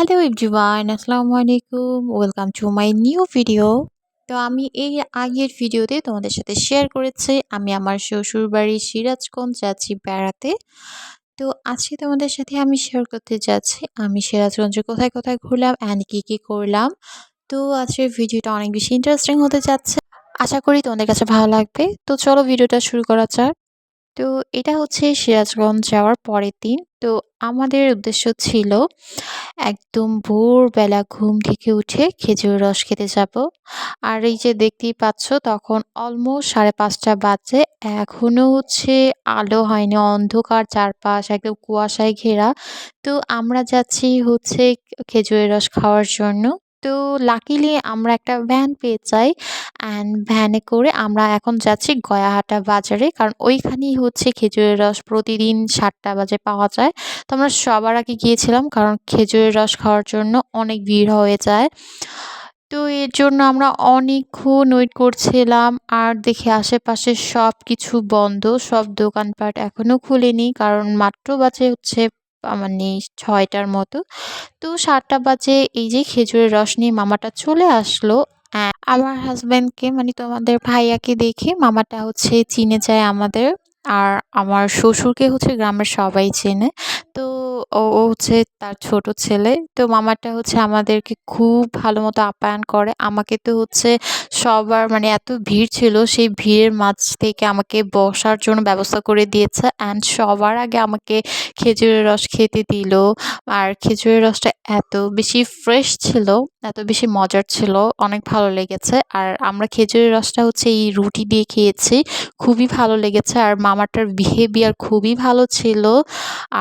Hello everyone, আসসালামু আলাইকুম। Welcome to my new video. তো আমি এই আগের ভিডিওতে তোমাদের সাথে শেয়ার করেছি আমি আমার শ্বশুরবাড়ি সিরাজগঞ্জ যাচ্ছি বেড়াতে। তো আজকে তোমাদের সাথে আমি শেয়ার করতে যাচ্ছি আমি সিরাজগঞ্জে কোথায় কোথায় ঘুরলাম অ্যান্ড কী করলাম। তো আজকের ভিডিওটা অনেক বেশি ইন্টারেস্টিং হতে যাচ্ছে। আশা করি তোমাদের কাছে ভালো লাগবে। তো চলো ভিডিওটা শুরু করা যাক। তো এটা হচ্ছে সিরাজগঞ্জ যাওয়ার পরের দিন। তো আমাদের উদ্দেশ্য ছিল একদম ভোরবেলা ঘুম থেকে উঠে খেজুরের রস খেতে যাব। আর এই যে দেখতেই পাচ্ছ তখন অলমোস্ট 5:30 বাজে। এখনো হচ্ছে আলো হয়নি, অন্ধকার চারপাশ একদম কুয়াশায় ঘেরা। তো আমরা যাচ্ছি হচ্ছে খেজুরের রস খাওয়ার জন্য। তো লাকিলি আমরা একটা ভ্যান পেয়ে যাই অ্যান্ড ভ্যানে করে আমরা এখন যাচ্ছি গয়াহাটা বাজারে, কারণ ওইখানেই হচ্ছে খেজুরের রস প্রতিদিন 7টা বাজে পাওয়া যায়। তো আমরা সবার আগে গিয়েছিলাম কারণ খেজুরের রস খাওয়ার জন্য অনেক ভিড় হয়ে যায়। তো এর জন্য আমরা অনেকক্ষণ ওয়েট করছিলাম আর দেখি আশেপাশে সব কিছু বন্ধ, সব দোকানপাট এখনো খুলেনি কারণ মাত্র বাজে হচ্ছে মানে 6টার মতো। তো 7টা বাজে এই যে খেজুরের রস নিয়ে মামাটা চলে আসলো। আমার হাজব্যান্ডকে মানে তোমাদের ভাইয়াকে দেখে মামাটা হচ্ছে চিনে যায় আমাদের। আর আমার শ্বশুরকে হচ্ছে গ্রামের সবাই চেনে। তো ও হচ্ছে তার ছোট ছেলে। তো মামাটা হচ্ছে আমাদেরকে খুব ভালো মতো আপ্যায়ন করে। আমাকে তো হচ্ছে সবার মানে এত ভিড় ছিল, সেই ভিড়ের মাঝ থেকে আমাকে বসার জন্য ব্যবস্থা করে দিয়েছে অ্যান্ড সবার আগে আমাকে খেজুরের রস খেতে দিল। আর খেজুরের রসটা এত বেশি ফ্রেশ ছিল, এত বেশি মজার ছিল, অনেক ভালো লেগেছে। আর আমরা খেজুরের রসটা হচ্ছে এই রুটি দিয়ে খেয়েছি, খুবই ভালো লেগেছে। আর মামাটার বিহেভিয়ার খুবই ভালো ছিল,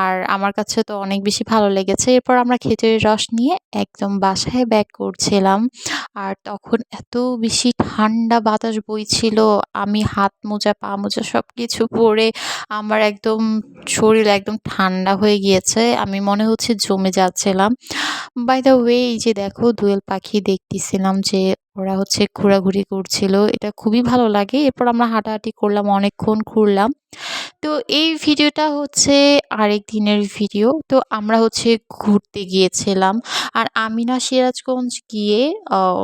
আর আমার কাছে তো অনেক বেশি ভালো লেগেছে। এরপর আমরা খেজুরের রস নিয়ে একদম বাসায় ব্যাক করছিলাম। আর তখন এত বেশি ঠান্ডা বাতাস বইছিল, আমি হাত মোজা পা মোজা সব কিছু পরে আমার একদম শরীর একদম ঠান্ডা হয়ে গিয়েছে, আমি মনে হচ্ছে জমে যাচ্ছিলাম। বাই দ্য ওয়ে এই যে দেখো দোয়েল পাখি দেখতেছিলাম যে ওরা হচ্ছে ঘোরাঘুরি করছিল, এটা খুবই ভালো লাগে। এরপর আমরা হাঁটাহাঁটি করলাম, অনেকক্ষণ ঘুরলাম। তো এই ভিডিওটা হচ্ছে আরেক দিনের ভিডিও। তো আমরা হচ্ছে ঘুরতে গিয়েছিলাম। আর আমি না সিরাজগঞ্জ গিয়ে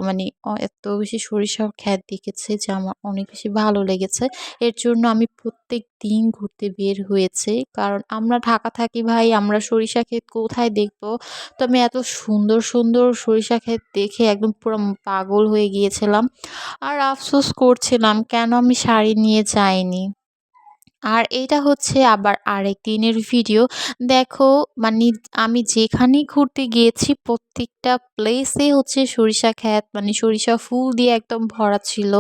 মানে এত বেশি সরিষার ক্ষেত দেখেছি যে আমার অনেক বেশি ভালো লেগেছে। এর জন্য আমি প্রত্যেকদিন ঘুরতে বের হয়েছি। কারণ আমরা ঢাকা থাকি ভাই, আমরা সরিষা ক্ষেত কোথায় দেখব? তো আমি এত সুন্দর, সুন্দর সরিষা ক্ষেত দেখে একদম পুরো পাগল হয়ে গিয়েছিলাম। আর আফসোস করছিলাম কেন আমি শাড়ি নিয়ে যাইনি। আর এটা হচ্ছে আবার আরেক দিনের ভিডিও। দেখো মানে আমি যেখানেই ঘুরতে গিয়েছি প্রত্যেকটা প্লেসে হচ্ছে সরিষা ক্ষেত মানে সরিষা ফুল দিয়ে একদম ভরা ছিল।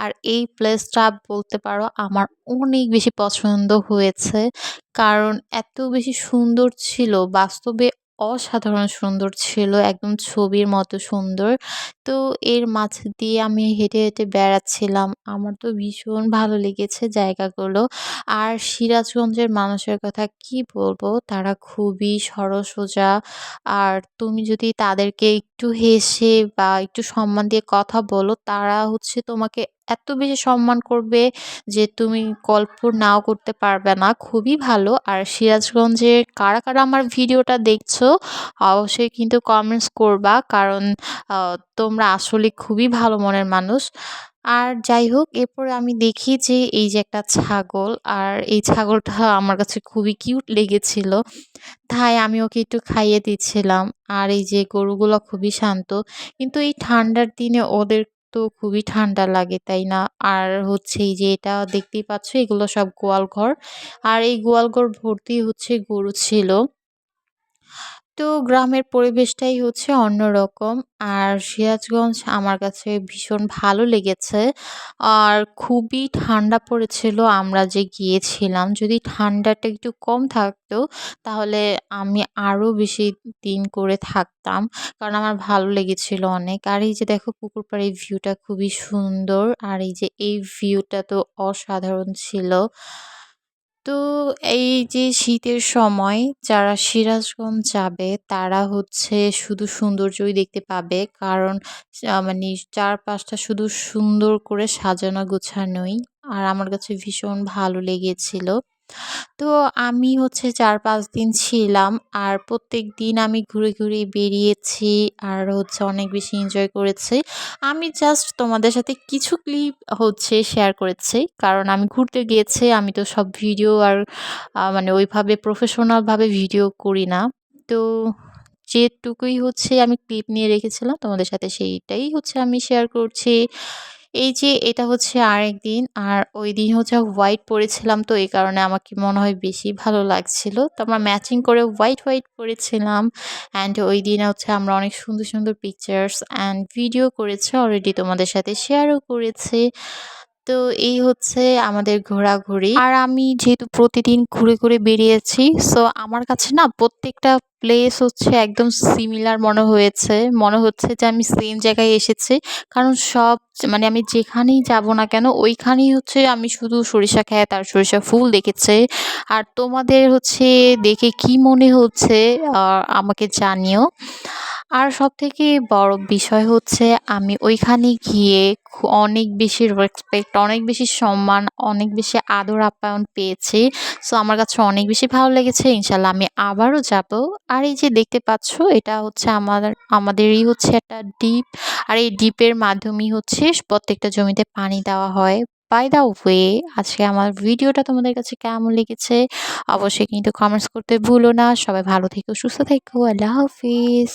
আর এই প্লেসটা বলতে পারো আমার অনেক বেশি পছন্দ হয়েছে। কারণ এত বেশি সুন্দর ছিল, বাস্তবে অসাধারণ সুন্দর ছিল, একদম ছবির মতো সুন্দর। তো এর মাঝ দিয়ে আমি হেঁটে, হেঁটে বেড়াচ্ছিলাম। আমার তো ভীষণ ভালো লেগেছে জায়গাগুলো। আর সিরাজগঞ্জের মানুষের কথা কি বলবো? তারা খুবই সরল সোজা। আর তুমি যদি তাদেরকে একটু হেসে বা একটু সম্মান দিয়ে কথা বলো, তারা হচ্ছে তোমাকে এত বেশি সম্মান করবে যে তুমি কল্পনাও করতে পারবে না। খুবই ভালো। আর সিরাজগঞ্জের কারা, কারা আমার ভিডিওটা দেখছো অবশ্যই কিন্তু কমেন্টস করবা। কারণ তোমরা আসলে খুবই ভালো মনের মানুষ। আর যাই হোক এরপরে আমি দেখি যে এই যে একটা ছাগল, আর এই ছাগলটা আমার কাছে খুবই কিউট লেগেছিল। তাই আমি ওকে একটু খাইয়ে দিচ্ছিলাম। আর এই যে গরুগুলো খুবই শান্ত। কিন্তু এই ঠান্ডার দিনে ওদের তো খুবই ঠান্ডা লাগে, তাই না? আর হচ্ছে এই যে এটা দেখতেই পাচ্ছ এগুলো সব গোয়াল ঘর। আর এই গোয়াল ঘর ভর্তি হচ্ছে গরু ছিল। তো গ্রামের পরিবেশটাই হচ্ছে অন্যরকম। আর সিরাজগঞ্জ আমার কাছে ভীষণ ভালো লেগেছে। আর খুবই ঠান্ডা পড়েছিল আমরা যে গিয়েছিলাম। যদি ঠান্ডাটা একটু কম থাকতো তাহলে আমি আরো বেশি দিন করে থাকতাম। কারণ আমার ভালো লেগেছিল অনেক। আর এই যে দেখো পুকুর পাড়ের ভিউটা খুবই সুন্দর। আর এই যে এই ভিউটা তো অসাধারণ ছিল। তো এই যে শীতের সময় যারা সিরাজগঞ্জ যাবে তারা হচ্ছে শুধু সৌন্দর্যই দেখতে পাবে। কারণ মানে চারপাশটা শুধু সুন্দর করে সাজানো গোছানোই। আর আমার কাছে ভীষণ ভালো লেগেছিল। তো আমি হচ্ছে ৪-৫ দিন ছিলাম। আর প্রত্যেকদিন আমি ঘুরে, ঘুরে বেরিয়েছি। আর হচ্ছে অনেক বেশি এনজয় করেছি। আমি জাস্ট তোমাদের সাথে কিছু ক্লিপ হচ্ছে শেয়ার করেছি। কারণ আমি ঘুরতে গিয়েছি। আমি তো সব ভিডিও আর মানে ওইভাবে প্রফেশনাল ভাবে ভিডিও করি না। তো যেটুকুই হচ্ছে আমি ক্লিপ নিয়ে রেখেছিলাম তোমাদের সাথে সেইটাই হচ্ছে আমি শেয়ার করছি। এই যে এটা হচ্ছে আরেকদিন। আর ওইদিন হচ্ছে হোয়াইট পড়েছিলাম, তো এই কারণে আমাকে মনে হয় বেশি ভালো লাগছিল। তো আমরা ম্যাচিং করে হোয়াইট, হোয়াইট পড়েছিলাম। অ্যান্ড ওইদিন হচ্ছে আমরা অনেক সুন্দর, সুন্দর পিকচার্স অ্যান্ড ভিডিও করেছি। অলরেডি তোমাদের সাথে শেয়ারও করেছি। তো এই হচ্ছে আমাদের ঘোরাঘুরি। আর আমি যেহেতু প্রতিদিন ঘুরে, ঘুরে বেরিয়েছি, সো আমার কাছে না প্রত্যেকটা প্লেস হচ্ছে একদম সিমিলার মনে হয়েছে। মনে হচ্ছে যে আমি সেম জায়গায় এসেছি। কারণ সব মানে আমি যেখানেই যাব না কেন ওইখানেই হচ্ছে আমি শুধু সরিষা ক্ষেত আর সরিষা ফুল দেখেছি। আর তোমাদের হচ্ছে দেখে কি মনে হচ্ছে আমাকে জানিও। আর সবথেকে বড় বিষয় হচ্ছে আমি ওইখানে গিয়ে অনেক বেশি রেসপেক্ট, অনেক বেশি সম্মান, অনেক বেশি আদর আপ্যায়ন পেয়েছি। সো আমার কাছে অনেক বেশি ভালো লেগেছে। ইনশাআল্লাহ আমি আবারও যাব। আর এই যে দেখতে পাচ্ছ এটা হচ্ছে আমাদেরই হচ্ছে একটা ডিপ। আর এই ডিপের মাধ্যমেই হচ্ছে প্রত্যেকটা জমিতে পানি দেওয়া হয়। বাই দ্য ওয়ে, আজকে আমার ভিডিওটা তোমাদের কাছে কেমন লেগেছে অবশ্যই কিন্তু কমেন্টস করতে ভুলো না। সবাই ভালো থেকো, সুস্থ থেকো। আল্লাহ হাফিজ।